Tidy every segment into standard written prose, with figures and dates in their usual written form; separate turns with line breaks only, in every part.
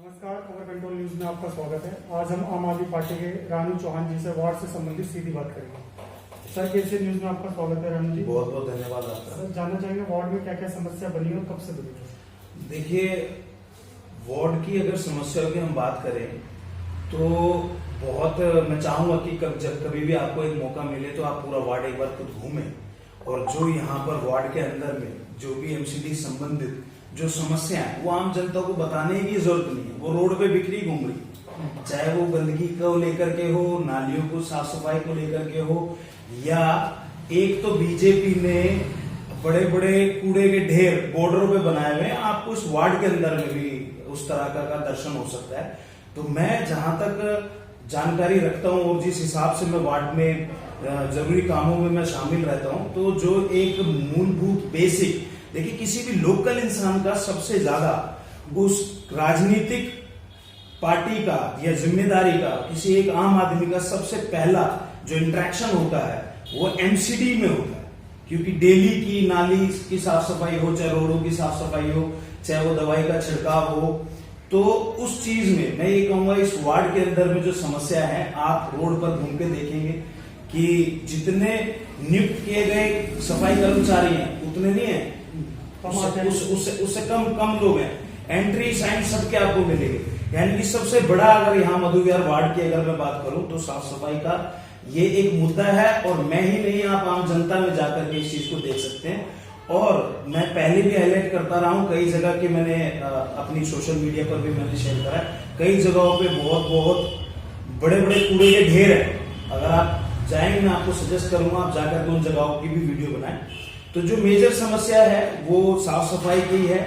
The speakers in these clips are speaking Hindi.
नमस्कार, खबर कंट्रोल न्यूज में आपका स्वागत है। आज हम आम आदमी पार्टी के रानू चौहान जी से वार्ड से संबंधित सीधी बात करेंगे। सर, कैसे न्यूज में आपका स्वागत है रानू जी।
बहुत बहुत धन्यवाद आपका।
सर, जानना चाहेंगे वार्ड में क्या क्या समस्या बनी और कब से बनी है।
देखिए, वार्ड की अगर समस्याओं की हम बात करें तो बहुत मैं चाहूंगा कि जब कभी भी आपको एक मौका मिले तो आप पूरा वार्ड एक बार खुद घूमें और जो यहाँ पर वार्ड के अंदर में जो भी एमसीडी संबंधित जो समस्या है वो आम जनता को बताने की जरूरत नहीं है। वो रोड पे बिखरी घूम रही, चाहे वो गंदगी को लेकर के हो, नालियों को साफ सफाई को लेकर के हो, या एक तो बीजेपी ने बड़े बड़े कूड़े के ढेर बॉर्डरों पे बनाए हुए हैं। आपको इस वार्ड के अंदर में भी उस तरह का दर्शन हो सकता है। तो मैं जहां तक जानकारी रखता हूं और जिस हिसाब से मैं वार्ड में जरूरी कामों में मैं शामिल रहता हूं, तो जो एक मूलभूत बेसिक, देखिए किसी भी लोकल इंसान का सबसे ज्यादा उस राजनीतिक पार्टी का या जिम्मेदारी का, किसी एक आम आदमी का सबसे पहला जो इंटरेक्शन होता है वो एमसीडी में होता है। क्योंकि डेली की नाली की साफ सफाई हो, चाहे रोडों की साफ सफाई हो, चाहे वो दवाई का छिड़काव हो, तो उस चीज में मैं ये कहूंगा इस वार्ड के अंदर में जो समस्या है, आप रोड पर घूम के देखेंगे कि जितने नियुक्त किए गए सफाई कर्मचारी हैं उतने नहीं है, उससे कम लोग हैं। एंट्री साइन सबके आपको मिलेंगे। यानी कि सबसे बड़ा अगर यहाँ मधुविहार वार्ड की अगर मैं बात करूं तो साफ सफाई का ये एक मुद्दा है। और मैं ही नहीं, आप आम जनता में जाकर के इस चीज को देख सकते हैं। और मैं पहले भी हाईलाइट करता रहा हूं, कई जगह के मैंने अपनी सोशल मीडिया पर भी मैंने शेयर करा है। कई जगहों पे बहुत बड़े बड़े कूड़े के ढेर है। अगर आप जाएंगे, मैं आपको सजेस्ट करूंगा आप जाकर के उन जगहों की भी वीडियो बनाएं। तो जो मेजर समस्या है वो साफ सफाई की है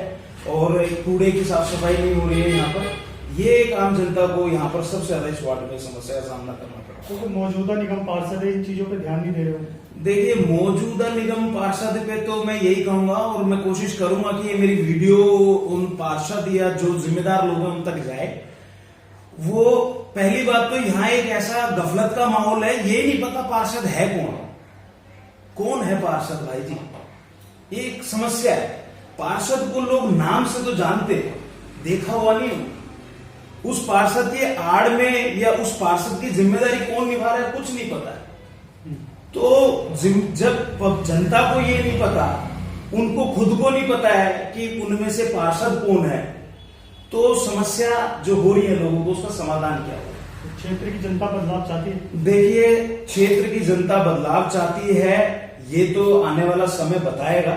और कूड़े की साफ सफाई नहीं हो रही है यहाँ पर। ये एक आम जनता को यहाँ पर सबसे ज्यादा इस वार्ड में समस्या का सामना करना पड़ा।
तो मौजूदा निगम पार्षद इन चीजों पे ध्यान नहीं दे रहे हो।
देखिए, मौजूदा निगम पार्षद पे तो मैं यही कहूंगा और मैं कोशिश करूंगा कि ये मेरी वीडियो उन पार्षद या जो जिम्मेदार लोग उन तक जाए। वो पहली बात तो यहाँ एक ऐसा गफलत का माहौल है, ये नहीं पता पार्षद है कौन है पार्षद। भाई जी, एक समस्या है। पार्षद को लोग नाम से तो जानते, देखा हुआ नहीं। उस पार्षद के आड़ में या उस पार्षद की जिम्मेदारी कौन निभा रहा है कुछ नहीं पता है। तो जब जनता को ये नहीं पता, उनको खुद को नहीं पता है कि उनमें से पार्षद कौन है, तो समस्या जो हो रही है लोगों को, उसका समाधान क्या है।
क्षेत्र की जनता बदलाव चाहती है।
देखिए, क्षेत्र की जनता बदलाव चाहती है, ये तो आने वाला समय बताएगा।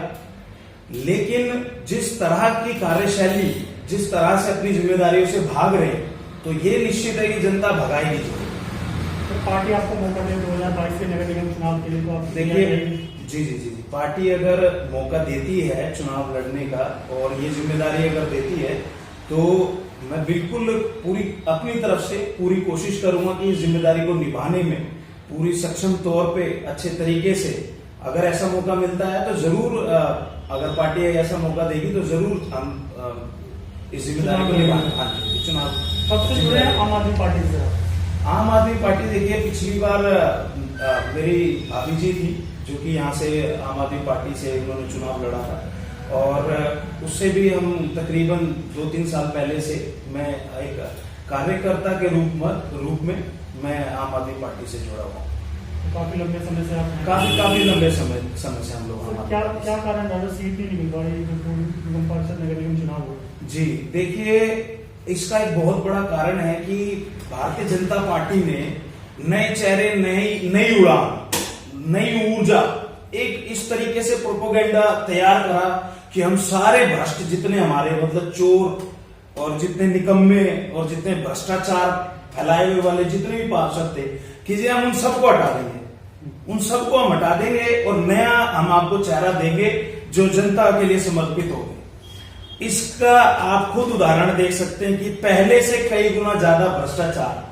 लेकिन जिस तरह की कार्यशैली, जिस तरह से अपनी जिम्मेदारियों से भाग रहे हैं, तो ये निश्चित है कि जनता भगाएगी।
तो पार्टी आपको मौका दे 2022 के नगर निगम चुनाव के लिए, तो आप
देखिए, जी, पार्टी अगर मौका देती है चुनाव लड़ने का और ये जिम्मेदारी अगर देती है, तो मैं बिल्कुल पूरी अपनी तरफ से पूरी कोशिश करूंगा कि इस जिम्मेदारी को निभाने में पूरी सक्षम तौर पे अच्छे तरीके से, अगर ऐसा मौका मिलता है तो जरूर, अगर पार्टी ऐसा मौका देगी तो जरूर हम इस जिम्मेदारी को निभाएंगे। चुनाव
कब से जुड़े हैं आम आदमी पार्टी से?
आम आदमी पार्टी, देखिए पिछली बार मेरी भाभी जी थी जो कि यहाँ से आम आदमी पार्टी से उन्होंने चुनाव लड़ा था, और उससे भी हम तकरीबन 2-3 साल पहले से मैं एक कार्यकर्ता के रूप में मैं आम आदमी पार्टी से जुड़ा हुआ।
काफी लंबे समय से आप
काफी लंबे समय से हम लोग।
तो क्या कारण रहा सीट नहीं निकल पाई निगम पार्षद नगर निगम चुनाव हो? जी
देखिए, इसका एक बहुत बड़ा कारण है कि भारतीय जनता पार्टी ने नए चेहरे, नई उड़ान, नई ऊर्जा, एक इस तरीके से प्रोपोगेंडा तैयार करा कि हम सारे भ्रष्ट जितने हमारे मतलब चोर और जितने निकम्मे और जितने भ्रष्टाचार फैलाए हुए वाले जितने भी पार्षद थे, कि हम उन सबको हटा देंगे, उन सबको हम हटा देंगे और नया हम आपको चेहरा देंगे जो जनता के लिए समर्पित होगा। इसका आप खुद उदाहरण देख सकते हैं कि पहले से कई गुना ज्यादा भ्रष्टाचार।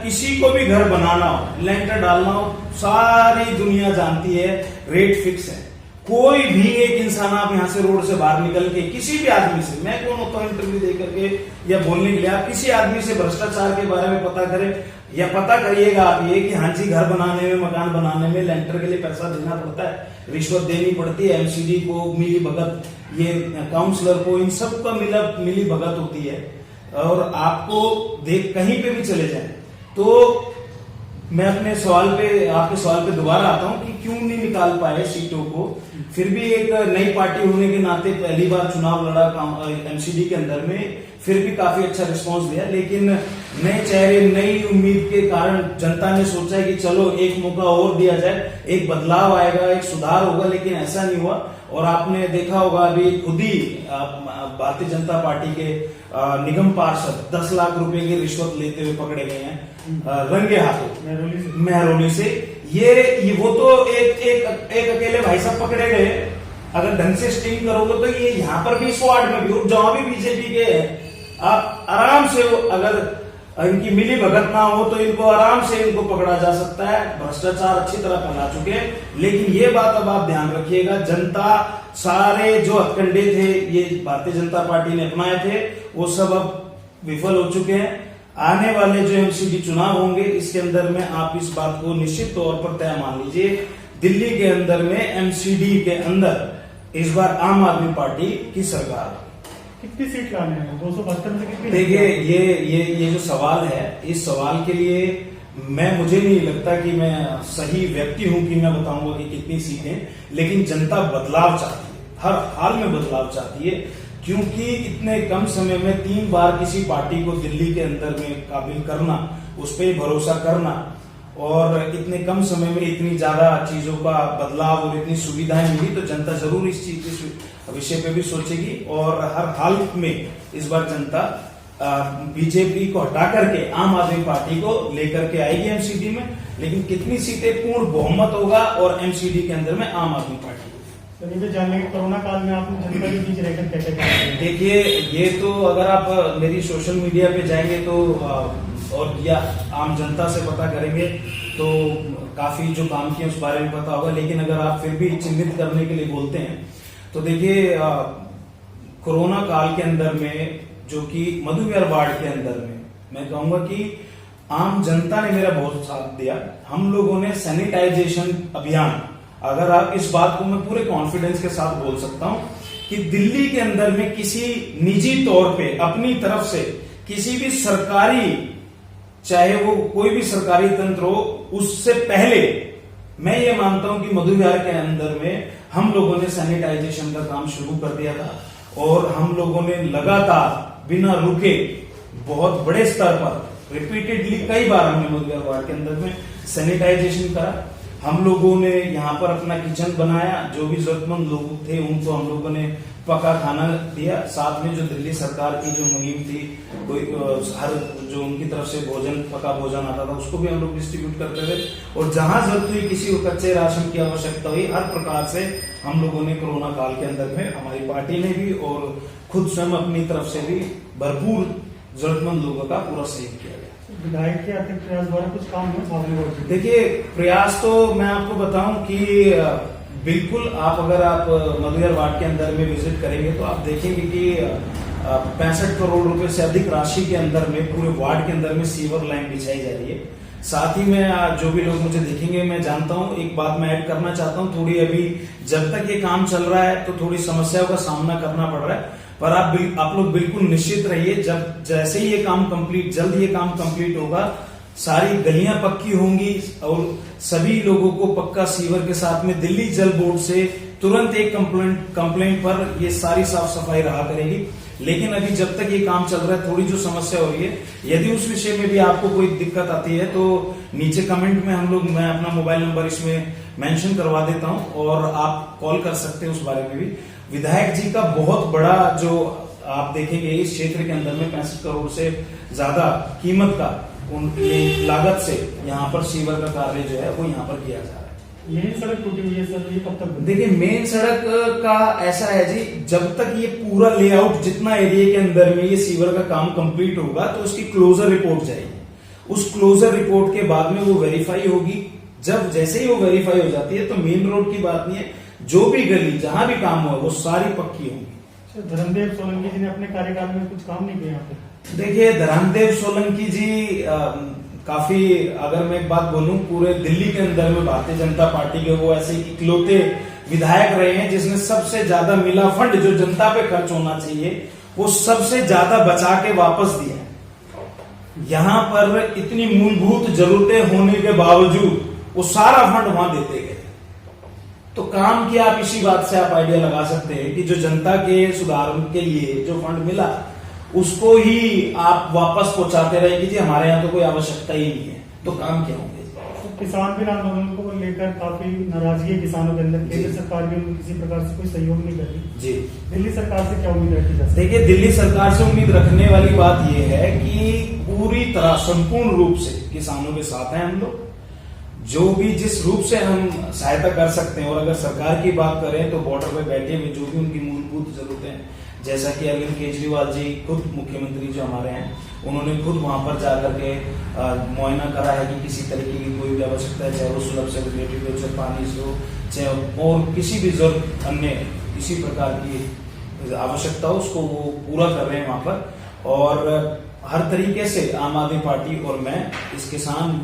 किसी को भी घर बनाना हो, लेंटर डालना हो, सारी दुनिया जानती है, रेट फिक्स है। कोई भी एक इंसान, आप यहां से रोड से बाहर निकल के किसी भी आदमी से, मैं कौन होता हूं इंटरव्यू दे करके या बोलने के लिए, आप किसी आदमी से भ्रष्टाचार के बारे में पता करें या पता करिएगा आप ये कि हाँ जी, घर बनाने में, मकान बनाने में लेंटर के लिए पैसा देना पड़ता है, रिश्वत देनी पड़ती है, एमसीडी को मिली भगत, ये काउंसलर को, इन सब का मिली भगत होती है। और आपको देख कहीं पे भी चले जाएं तो मैं अपने सवाल पे आपके सवाल पे दोबारा आता हूं कि क्यों नहीं निकाल पाए सीटों को। फिर भी एक नई पार्टी होने के नाते पहली बार चुनाव लड़ा एमसीडी के अंदर में, फिर भी काफी अच्छा रिस्पांस दिया। लेकिन नए चेहरे नई उम्मीद के कारण जनता ने सोचा कि चलो एक मौका और दिया जाए, एक बदलाव आएगा, एक सुधार होगा, लेकिन ऐसा नहीं हुआ। और आपने देखा होगा अभी खुद ही भारतीय जनता पार्टी के निगम पार्षद 10 लाख रुपए की रिश्वत लेते हुए पकड़े गए हैं रंगे हाथों मेहरौली से। ये वो तो एक अकेले भाई साहब पकड़े गए। अगर ढंग से स्टिंग करोगे तो ये यहाँ पर भी इस वार्ड में भी और जहां भी बीजेपी के है, आप आराम से अगर इनकी मिली भगत ना हो तो इनको आराम से इनको पकड़ा जा सकता है। भ्रष्टाचार अच्छी तरह फैला चुके हैं। लेकिन ये बात अब आप ध्यान रखिएगा, जनता सारे जो हथकंडे थे ये भारतीय जनता पार्टी ने अपनाए थे, वो सब अब विफल हो चुके हैं। आने वाले जो एमसीडी चुनाव होंगे इसके अंदर में आप इस बात को निश्चित तौर पर तय मान लीजिए, दिल्ली के अंदर में एमसीडी के अंदर इस बार आम आदमी पार्टी की सरकार।
कितनी सीट लाने हैं? 272 में कितनी?
देखिए ये जो सवाल है, इस सवाल के लिए मुझे नहीं लगता कि मैं सही व्यक्ति हूं कि मैं बताऊंगा कि कितनी सीटें, लेकिन जनता बदलाव चाहती है, हर हाल में बदलाव चाहती है। क्योंकि इतने कम समय में 3 बार किसी पार्टी को दिल्ली के अंदर में काबिल करना, उस पर भरोसा करना और इतने कम समय में इतनी ज्यादा चीजों का बदलाव और इतनी सुविधाएं मिली, तो जनता जरूर इस चीज के विषय पे भी सोचेगी। और हर हाल में इस बार जनता बीजेपी को हटा करके आम आदमी पार्टी को लेकर के आएगी एमसीडी में। लेकिन कितनी सीटें पूर्ण बहुमत होगा और एमसीडी के अंदर में आम आदमी पार्टी।
जानने के कोरोना काल में आपने जनता के बीच रहकर कैसे किया?
देखिए ये तो अगर आप मेरी सोशल मीडिया पे जाएंगे तो और या आम जनता से पता करेंगे तो काफी जो काम किए उस बारे में पता होगा। लेकिन अगर आप फिर भी चिन्हित करने के लिए बोलते हैं तो देखिए कोरोना काल के अंदर में जो कि मधुविहार वार्ड के अंदर में मैं कहूंगा कि आम जनता ने मेरा बहुत साथ दिया। हम लोगों ने सैनिटाइजेशन अभियान, अगर आप इस बात को मैं पूरे कॉन्फिडेंस के साथ बोल सकता हूं कि दिल्ली के अंदर में किसी निजी तौर पे अपनी तरफ से किसी भी सरकारी, चाहे वो कोई भी सरकारी तंत्र हो, उससे पहले मैं ये मानता हूं कि मधुविहार के अंदर में हम लोगों ने सैनिटाइजेशन का काम शुरू कर दिया था। और हम लोगों ने लगातार बिना रुके बहुत बड़े स्तर पर रिपीटेडली कई बार हमने मधुविहार वार्ड के अंदर में सैनिटाइजेशन करा। हम लोगों ने यहाँ पर अपना किचन बनाया, जो भी जरूरतमंद लोग थे उनको हम लोगों ने पका खाना दिया। साथ में जो दिल्ली सरकार की जो मुहिम थी, कोई हर जो उनकी तरफ से भोजन, पका भोजन आता था, उसको भी हम लोग डिस्ट्रीब्यूट करते थे। और जहां जरूरत हुई, किसी को कच्चे राशन की आवश्यकता हुई, हर प्रकार से हम लोगों ने कोरोना काल के अंदर में हमारी पार्टी ने भी और खुद स्वयं अपनी तरफ से भी भरपूर जरूरतमंद लोगों का पूरा सहयोग किया गया।
विधायक के आर्थिक प्रयास द्वारा कुछ काम हुआ? देखिए
प्रयास तो मैं आपको बताऊं कि बिल्कुल अगर आप मधुविहार वार्ड के अंदर में विजिट करेंगे तो आप देखेंगे कि 65 करोड़ रुपए से अधिक राशि के अंदर में पूरे वार्ड के अंदर में सीवर लाइन बिछाई जा रही है। साथ ही में जो भी लोग मुझे देखेंगे, मैं जानता हूं, एक बात मैं ऐड करना चाहता हूं, थोड़ी अभी जब तक ये काम चल रहा है तो थोड़ी समस्याओं का सामना करना पड़ रहा है, पर आप लोग बिल्कुल निश्चित रहिए, जब जैसे ही ये काम कंप्लीट, जल्द ये काम कंप्लीट होगा, सारी गलियां पक्की होंगी और सभी लोगों को पक्का सीवर के साथ में दिल्ली जल बोर्ड से तुरंत एक कंप्लेंट पर ये सारी साफ सफाई रहा करेगी। लेकिन अभी जब तक ये काम चल रहा है, थोड़ी जो समस्या हो रही है, यदि उस विषय में भी आपको कोई दिक्कत आती है तो नीचे कमेंट में मैं अपना मोबाइल नंबर इसमें मेंशन करवा देता हूं और आप कॉल कर सकते हैं उस बारे में भी। विधायक जी का बहुत बड़ा जो आप देखेंगे इस क्षेत्र के अंदर में 65 करोड़ से ज्यादा कीमत का उनकी लागत से यहाँ पर सीवर का कार्य जो है वो यहाँ पर किया जा रहा है।
मेन सड़क टूटी हुई है सर, ये कब तक?
देखिए मेन सड़क का ऐसा है जी, जब तक ये पूरा लेआउट जितना एरिया के अंदर में ये सीवर का काम कंप्लीट होगा तो उसकी क्लोजर रिपोर्ट जाएगी। उस क्लोजर रिपोर्ट के बाद में वो वेरीफाई होगी। जब जैसे ही वो वेरीफाई हो जाती है तो मेन रोड की बात नहीं है, जो भी गली जहां भी काम हुआ वो सारी पक्की होंगी।
धर्मदेव सोलंकी जी ने अपने कार्यकाल में कुछ काम नहीं किया यहाँ पे?
देखिए धर्मदेव सोलंकी जी काफी, अगर मैं एक बात बोलूं, पूरे दिल्ली के अंदर में भारतीय जनता पार्टी के वो ऐसे इकलौते विधायक रहे हैं जिसने सबसे ज्यादा मिला फंड जो जनता पे खर्च होना चाहिए वो सबसे ज्यादा बचा के वापस दिया है। यहाँ पर इतनी मूलभूत जरूरतें होने के बावजूद वो सारा फंड वहां देते गए। तो काम किया, आप इसी बात से आप आइडिया लगा सकते हैं कि जो जनता के सुधार के लिए जो फंड मिला उसको ही आप वापस पहुंचाते रहे कि जी हमारे यहाँ तो कोई आवश्यकता ही नहीं है, तो काम क्या होंगे।
तो किसान भी आंदोलन को लेकर काफी नाराजगी है किसानों के अंदर। केंद्र सरकार भी उनको किसी प्रकार से कोई सहयोग नहीं कर रही
जी।
दिल्ली सरकार से क्या उम्मीद रखी जा सकती है?
देखिए, दिल्ली सरकार से उम्मीद रखने वाली बात यह है कि पूरी तरह संपूर्ण रूप से किसानों के साथ हैं हम लोग। जो भी जिस रूप से हम सहायता कर सकते हैं, और अगर सरकार की बात करें तो बॉर्डर पे बैठे हुए जो भी उनकी मूलभूत जरूरतें, जैसा कि अरविंद केजरीवाल जी खुद मुख्यमंत्री जो हमारे हैं, उन्होंने खुद वहां पर जाकर के मुआयना करा है कि किसी तरीके की कोई भी आवश्यकता है, चाहे वो सुलभ से रिलेटेड हो, चाहे पानी से हो, चाहे और किसी भी जरूरत अन्य किसी प्रकार की आवश्यकता हो, उसको वो पूरा कर रहे हैं वहां पर। और हर तरीके से आम आदमी पार्टी और मैं इस किसान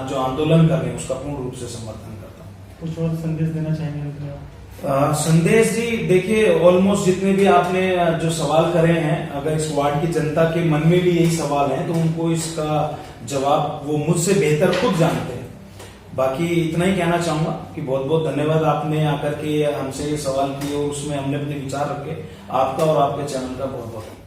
जो आंदोलन कर रहे हैं उसका पूर्ण रूप से समर्थन करता हूँ।
कुछ और संदेश देना चाहेंगे अंत में आप?
संदेश जी, देखिए ऑलमोस्ट जितने भी आपने जो सवाल करे हैं, अगर इस वार्ड की जनता के मन में भी यही सवाल है तो उनको इसका जवाब वो मुझसे बेहतर खुद जानते हैं। बाकी इतना ही कहना चाहूंगा कि बहुत बहुत धन्यवाद, आपने आकर के हमसे ये सवाल किए और उसमें हमने अपने विचार रखे। आपका और आपके चैनल का बहुत बहुत